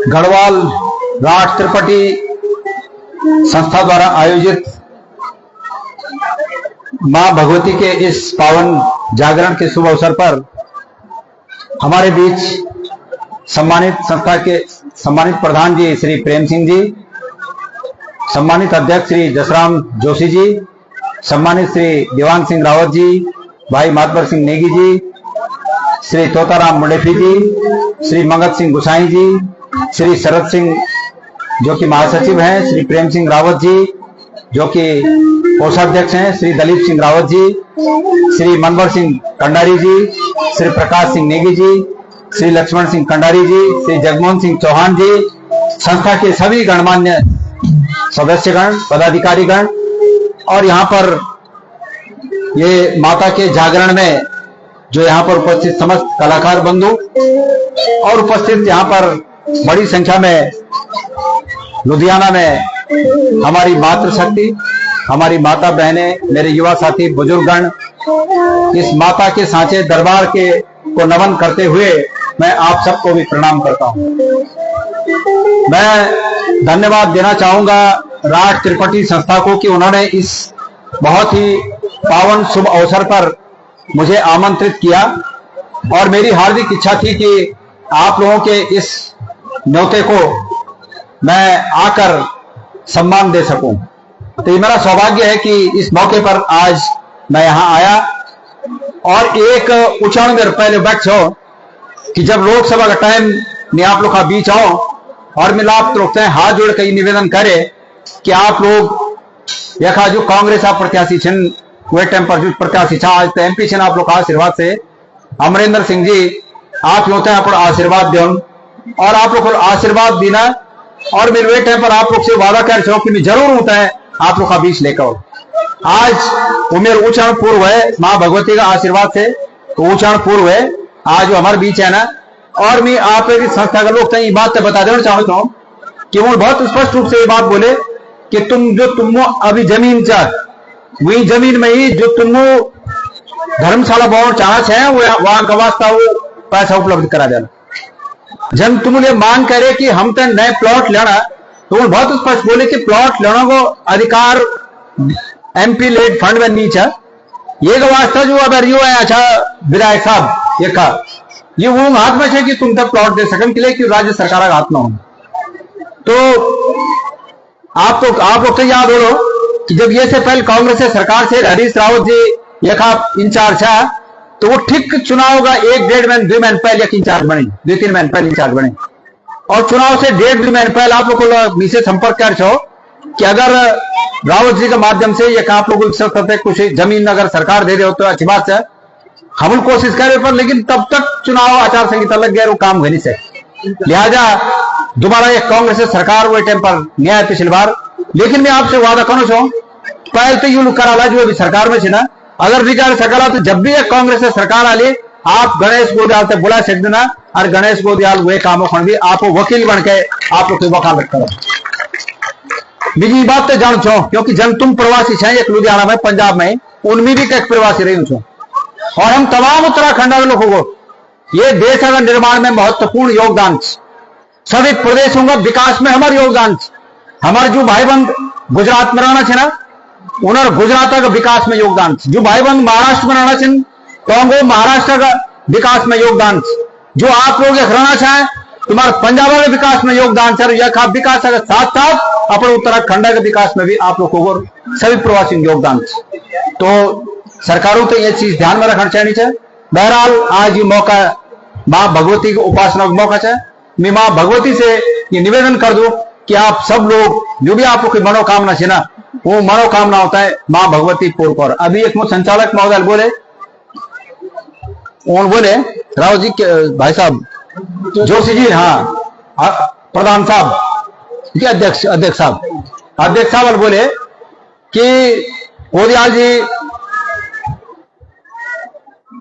गढ़वाल राठ त्रिपाठी संस्था द्वारा आयोजित मां भगवती के इस पावन जागरण के शुभ अवसर पर हमारे बीच सम्मानित संस्था के सम्मानित प्रधान जी श्री प्रेम सिंह जी, सम्मानित अध्यक्ष श्री जसराम जोशी जी, सम्मानित श्री देवान सिंह रावत जी, भाई मातबर सिंह नेगी जी, श्री तोताराम मुंडेफी जी, श्री मंगत सिंह गुसाई जी, श्री शरद सिंह जो कि महासचिव हैं, श्री प्रेम सिंह रावत जी जो कि कोषाध्यक्ष हैं, श्री दलीप सिंह रावत जी, श्री मनवर सिंह कंडारी जी, श्री प्रकाश सिंह नेगी जी, श्री लक्ष्मण सिंह कंडारी जी, श्री जगमोहन सिंह चौहान जी, संस्था के सभी गणमान्य सदस्यगण, पदाधिकारीगण और यहाँ पर ये माता के जागरण में जो यहाँ पर उपस्थित समस्त कलाकार बंधु और उपस्थित यहाँ पर बड़ी संख्या में लुधियाना में हमारी मातृशक्ति, हमारी माता बहनें, मेरे युवा साथी, बुजुर्गगण, इस माता के सांचे दरबार के को नमन करते हुए मैं आप सबको भी प्रणाम करता हूं। मैं धन्यवाद देना चाहूंगा राठ त्रिपाठी संस्था को कि उन्होंने इस बहुत ही पावन शुभ अवसर पर मुझे आमंत्रित किया और मेरी हार्दिक इच्छा थी कि आप लोगों के इस न्योते को मैं आकर सम्मान दे सकूं। तो ये मेरा सौभाग्य है कि इस मौके पर आज मैं यहां आया और एक उच्चारण में पहले बैठ जाओ कि जब लोकसभा का टाइम में आप लोग का बीच आओ और मिला आप लोग हाथ जोड़ कर निवेदन करे कि आप लोग यखा जो कांग्रेस आप प्रत्याशी छिन वे टाइम पर जो प्रत्याशी छा आज तो एमपी छिन आप लोग का आशीर्वाद से अमरेंद्र सिंह जी आप लोग आप आशीर्वाद दो और आप लोग को आशीर्वाद देना और मेरे वे टाइम पर आप लोग से वादा कर छो कि मैं जरूर होता है आप लोग का बीच लेकर आज वो मेरे उच्चारण पूर्व है माँ भगवती का आशीर्वाद से उच्चारण पूर्व है आज वो हमारे बीच है ना। और मैं आप संस्था का लोग ये बात बता देना चाहता हूँ कि वो बहुत स्पष्ट रूप से ये बात बोले कि तुम अभी जमीन चाह वही जमीन में ही जो तुम धर्मशाला बनाना चाहते हैं वहां का वास्ता वो पैसा उपलब्ध करा देना। जब तुम ये मांग करे कि हम तो नए प्लॉट लेना तो वो बहुत स्पष्ट बोले कि प्लॉट लेना को अधिकार एमपी लेड फंड में नीचे ये वास्ता जो अगर यो है अच्छा विधायक साहब ये कहा ये वो हाथ में है कि तुम तक प्लॉट दे सकन के लिए कि राज्य सरकार का हाथ में हो। तो आप लोग तो याद हो कि जब ये से पहले कांग्रेस से सरकार से हरीश रावत जी ये इंचार्ज है तो वो ठीक चुनाव का 1-1.5 महीने 2 महीने पहले इंचार्ज बने 2-3 महीने पहले इंचार्ज बने और चुनाव से 1.5-2 महीने पहले आप लोग को से संपर्क कर छो कि अगर रावत जी के माध्यम से ये आप लोग कुछ जमीन अगर सरकार दे रहे हो तो अच्छी बात है हम कोशिश करें पर लेकिन तब तक चुनाव आचार संहिता लग गया वो काम घनी से लिहाजा दोबारा एक कांग्रेस सरकार वो टाइम पर न्याय पिछली बार। लेकिन मैं आपसे वादा करूँ छो पहले तो यू करा जो अभी सरकार में ना अगर विचार सरकार तो जब भी एक कांग्रेस सरकार आली आप गणेश गोदियाल से बुला सकते देना और गणेश गोदियाल वे कामों खन भी आप वकील बन के आप लोग वकालत करो। बीजी बात तो जान छो क्योंकि जन तुम प्रवासी छे एक लुधियाना में पंजाब में उनमें भी कई प्रवासी रही छो और हम तमाम उत्तराखंड के लोगों को ये देश का निर्माण में महत्वपूर्ण योगदान सभी प्रदेशों का विकास में हमारे योगदान हमारे जो भाई बंद गुजरात में रहना ना उन्होंने गुजरात का विकास में योगदान जो भाई बंद महाराष्ट्र में रहना चाहिए तो वो महाराष्ट्र का विकास में योगदान जो आप लोग रहना चाहें तुम्हारे पंजाब के विकास में योगदान है विकास के साथ साथ अपने उत्तराखंड के विकास में भी आप लोगों को सभी प्रवासी योगदान तो सरकारों तो ये चीज ध्यान में रखना चाहिए। बहरहाल आज ये मौका माँ भगवती की उपासना का मौका है। मैं माँ भगवती से ये निवेदन कर दूं कि आप सब लोग जो भी आप लोग की मनोकामना है ना वो मनोकामना होता है माँ भगवती पूर्ण कर। अभी एक संचालक महोदय बोले राव जी के भाई साहब जोशी जी हाँ प्रधान साहब अध्यक्ष साहब बोले कि गोदियाल जी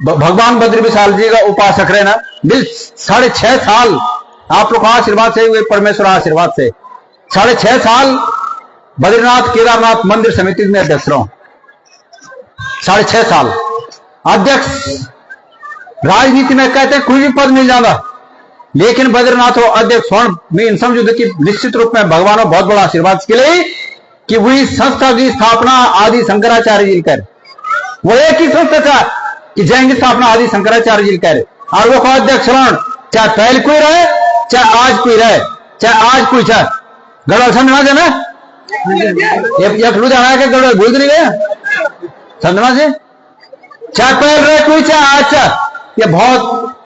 भगवान बद्री विशाल जी का उपासक रहे ना मिल 6.5 साल आप लोग आशीर्वाद से हुए परमेश्वर आशीर्वाद से 6.5 साल बद्रीनाथ केदारनाथ मंदिर समिति में अध्यक्ष रहा 6.5 साल अध्यक्ष राजनीति में कहते हैं कोई भी पद मिल जाता लेकिन बद्रीनाथ अध्यक्ष स्वर्ण में इन समझू कि निश्चित रूप में भगवान बहुत बड़ा आशीर्वाद के लिए कि वही संस्था की स्थापना आदि शंकराचार्य जी कर, वो एक ही संस्था था कि जैन की स्थापना आदि शंकराचार्य जी कर, और वो अध्यक्ष स्वर्ण चाहे पहले कोई रहे चाहे आज कोई रहे, चाहे आज कोई चाहे गड़बड़ समझना है ना, एक लू जाना है कि गड़बड़ भूल नहीं गया समझना से, चाहे पहले रहे कोई चाहे आज चाहे, ये बहुत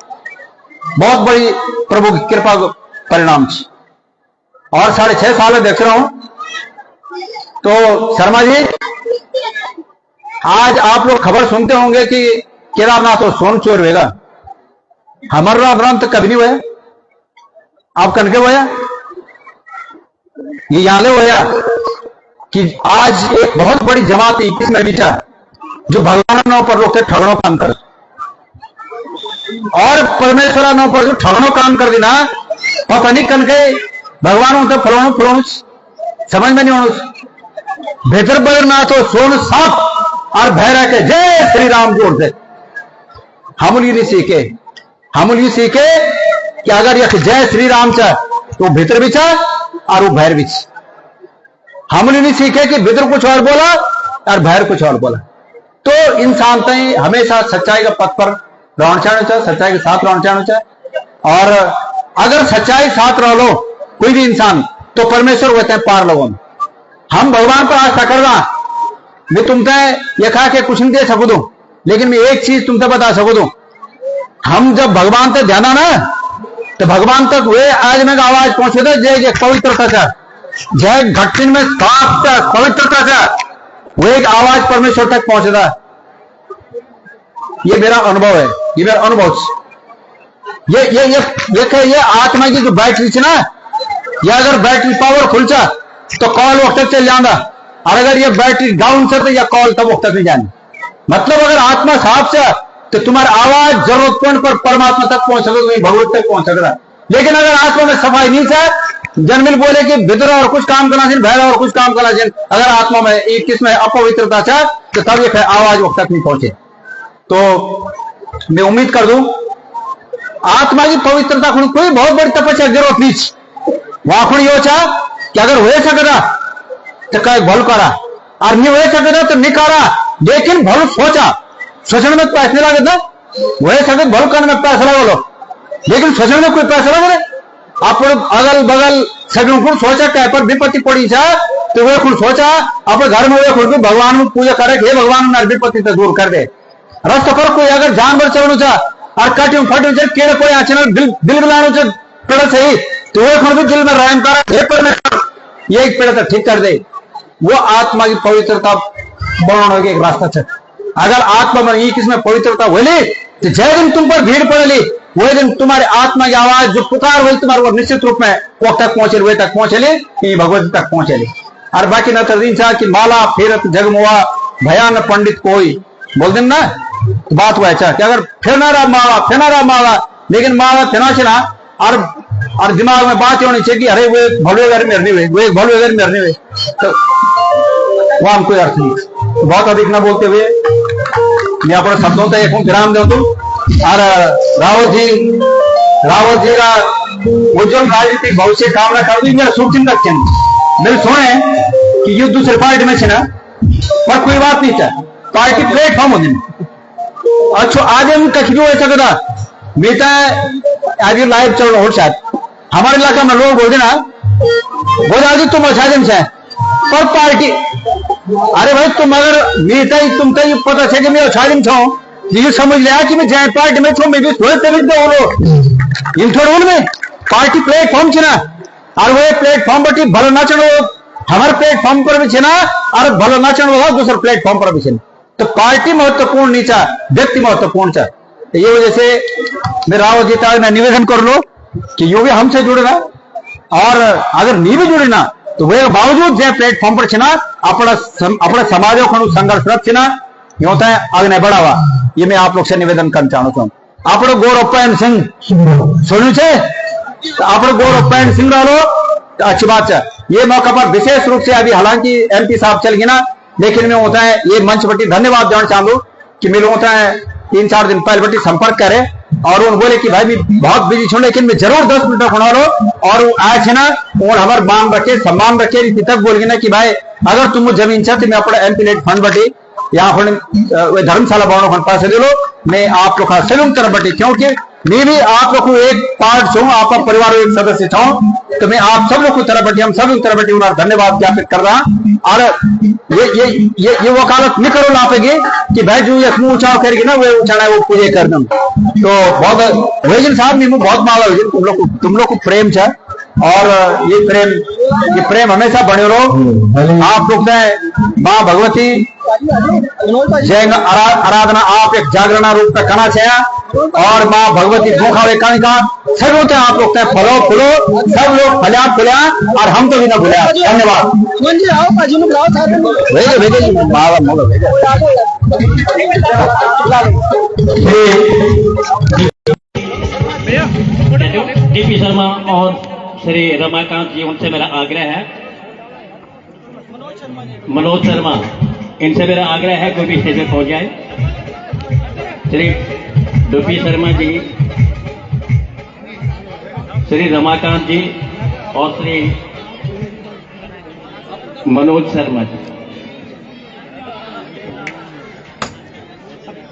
बहुत बड़ी प्रभु की कृपा परिणाम है। और 6.5 साल देख रहा हूं तो शर्मा जी आज आप लोग खबर सुनते होंगे कि केदारनाथ और सोन चोर होगा, हमारा भ्रम तो कभी नहीं हुआ, आप कनके हुआ ये यहां होया कि आज एक बहुत बड़ी जमात 21 में बिठा जो भगवान पर लोग ठगड़ों काम कर और परमेश्वर नो पर जो ठगड़ों काम कर देना पता नहीं कनके भगवान होते फलों फलों समझ में नहीं होना बेहतर बद्रीनाथ हो सोन साफ और भैरा के जय श्री राम जोड़ दे, हम ये सीखे कि अगर यह जय श्री राम चाह तो भीतर भी चाह और वो भैर भी चाह, हम नहीं सीखे कि भीतर कुछ और बोला और भैर कुछ और बोला। तो इंसान तय हमेशा सच्चाई का पथ पर रहना चाहना चाहिए, सच्चाई के साथ रहना चाहना चाहिए, और अगर सच्चाई साथ रह लो कोई भी इंसान तो परमेश्वर होते हैं पार लोगों में। हम भगवान पर आस्था कर रहा, मैं तुमसे ये कहा कि कुछ नहीं दे सकू दूं, लेकिन मैं एक चीज तुमसे बता सकू दूं, हम जब भगवान तक ध्यान ना तो भगवान तक वे आज में आवाज पहुंचे थे जय जय पवित्रता का, जय घटिन में साफ पवित्रता का वो एक आवाज परमेश्वर तक पहुंचेगा। ये मेरा अनुभव है, ये मेरा अनुभव ये आत्मा की जो बैटरी है ना, या अगर बैटरी पावरफुल चा तो कॉल वक्त तक चल जाना, और अगर ये बैटरी डाउन से तो या कॉल तब वक्त तक नहीं जानी। मतलब अगर आत्मा साफ से तो तुम्हारी आवाज जरूरत पड़ने पर परमात्मा तक पहुंच सके, भगवत तक पहुंच सकता। लेकिन अगर आत्मा में सफाई नहीं है, जन्मिल बोले कि भीतर और कुछ काम करना चाहिए, भैरा और कुछ काम करना चाहिए, अगर आत्मा में एक किस्म अपवित्रता चाहे तो तब ये आवाज वक्त तक नहीं पहुंचे। तो मैं उम्मीद कर दूं आत्मा की पवित्रता खुद कोई बहुत बड़ी तपस्या जरूरत नहीं, वहां खुद यो चाह कि अगर हो सकता तो कह भल करा और नहीं हो सकता तो नहीं करा, लेकिन भल सोचा, सोचने में पैसे नहीं लगे था, वह सके भल करने में पैसा लगा लो, लेकिन सोचने में कोई पैसा लगे आप अगल बगल सभी खुद सोचा कह पर विपत्ति पड़ी था तो वे खुद सोचा अपने घर में वे खुद भी भगवान में पूजा करे, हे भगवान विपत्ति से दूर कर दे। रास्ते पर कोई अगर जानवर चलू चा और कटियों फटियों से केड़े कोई अचानक दिल बिलाणु से पेड़ सही तो वे खुद भी दिल में रहम कर ये एक पेड़ तक ठीक कर दे। वो आत्मा की पवित्रता बनाने एक रास्ता है। अगर आत्मा में ये किसमें पवित्रता होली तो जय दिन तुम पर भीड़ पड़ेली, वही दिन तुम्हारे आत्मा की आवाज जो पुकार हुई तुम्हारे वो निश्चित रूप में वो तक पहुंचे, वे तक पहुंचेली, भगवत तक पहुंचेली। और बाकी न दिन चाह कि माला फेरत जगमुआ भयान पंडित कोई बोल दिन ना तो बात हुआ अच्छा कि अगर फिरना रहा माला लेकिन माला फिरना चला और दिमाग में बात होनी चाहिए कि अरे वो एक भलवे घर में हुए, वो एक भलवे घर में हुए, तो वहां हम कोई अर्थ नहीं। तो बहुत अधिक ना बोलते हुए मैं अपने शब्दों से एक विराम दे दूं। और रावत जी का उज्जवल राजनीतिक भविष्य कामना कर दी। मेरा शुभचिंतक चिन्ह मेरे सुने कि युद्ध दूसरे पार्टी में ना पर कोई बात नहीं था, पार्टी प्लेटफॉर्म होने अच्छा आज हम कहीं ऐसा कदा मेटा आज लाइव चल रहा हो शायद हमारे इलाका में लोग बोल देना बोल आज तुम असाजन से पर पार्टी अरे भाई तुम अगर मेटा तुम तो पता है कि मैं असाजन छो ये समझ लिया कि मैं जय पार्टी में छो मैं भी थोड़े इन थोड़े में पार्टी प्लेटफॉर्म छना और वो प्लेटफॉर्म पर भलो ना चढ़ो हमारे प्लेटफॉर्म पर भी छना और भलो ना चढ़ो दूसरे प्लेटफॉर्म पर भी छना। तो पार्टी महत्वपूर्ण नहीं चा, व्यक्ति महत्वपूर्ण चा। तो ये वजह से मैं रावत जी का मैं निवेदन कर लो कि यो भी हमसे जुड़ना और अगर नहीं भी जुड़ना तो वे बावजूद जो प्लेटफॉर्म पर छना अपने समाजों को संघर्ष छना होता है आगे बढ़ावा। ये मैं आप लोग से निवेदन करना चाहता हूँ। आप गौरव सिंह सुनू छे तो आप गौरव सिंह रहो तो अच्छी बात है। ये मौका पर विशेष रूप से अभी हालांकि एमपी साहब चल गए ना, लेकिन मैं होता है ये मंच बटी धन्यवाद देना चाहूँ कि मिलो होता है 3-4 दिन पहले बटी संपर्क करे और उन बोले कि भाई मैं बहुत बिजी छूँ लेकिन मैं जरूर 10 मिनट खड़ा लो। और वो आए थे ना और हमारे मान रखे सम्मान रखे रीति तक बोल गए ना कि भाई अगर तुम जमीन चाहते मैं अपना एमपी फंड बटी यहाँ पर धर्मशाला बनाने फंड पैसे दे लो, मैं आप लोग का सहयोग कर बटी, क्योंकि मैं भी आप लोग को एक पार्ट छूँ, आपका परिवार एक सदस्य छूँ, तो मैं आप सब लोग को तरह बटी हम सब तरह बटी उन्हें धन्यवाद ज्ञापित कर रहा। और ये वकालत नहीं करो लापेगी कि भाई जो एक मुंह उछाव करेगी ना वो उछाड़ा वो पूजे कर दम। तो बहुत वेजन साहब ने बहुत माला तुम लोग को प्रेम है और ये प्रेम हमेशा बने रहो। आप लोग माँ भगवती जय आराधना आप एक जागरण रूप में करना चाहिए और माँ भगवती धोखा वे का सब होते हैं। आप लोग फलो फुलो सब लोग फलिया फुलिया और हम तो भी ना भूलिया। धन्यवाद। डीपी शर्मा और श्री रमाकांत जी उनसे मेरा आग्रह है, मनोज शर्मा इनसे मेरा आग्रह है कोई भी स्टेज पर पहुंच जाए। श्री डीपी शर्मा जी, श्री रमाकांत जी और श्री मनोज शर्मा जी।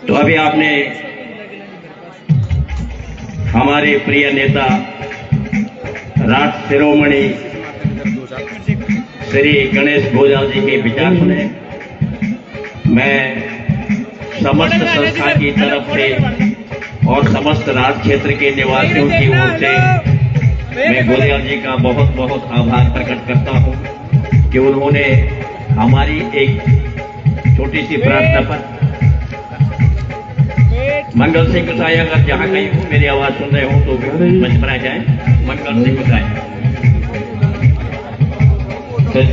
तो अभी आपने हमारे प्रिय नेता राष्ट्र शिरोमणि श्री गणेश भोजाल जी के विचार सुने। मैं समस्त संस्था की तरफ से और समस्त राज क्षेत्र के निवासियों की ओर से मैं भोजाल जी का बहुत बहुत आभार प्रकट करता हूं कि उन्होंने हमारी एक छोटी सी प्रार्थना पर मंगल सिंह गुसाई अगर जहां कहीं हो मेरी आवाज सुन रहे हो तो मंच पर आ जाए। मंगल सिंह गुसाई,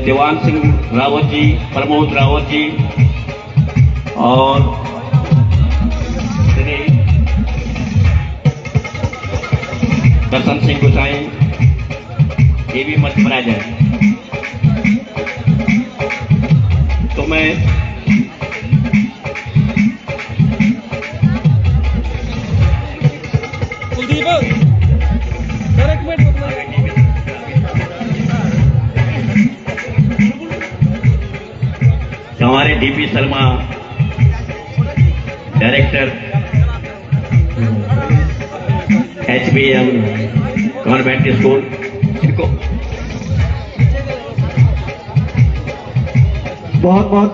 देवान सिंह रावत जी, प्रमोद रावत जी और श्री दर्शन सिंह गुसाई ये भी मंच पर आ जाए। तो मैं हमारे DP Sharma director HBM convent school इनको बहुत बहुत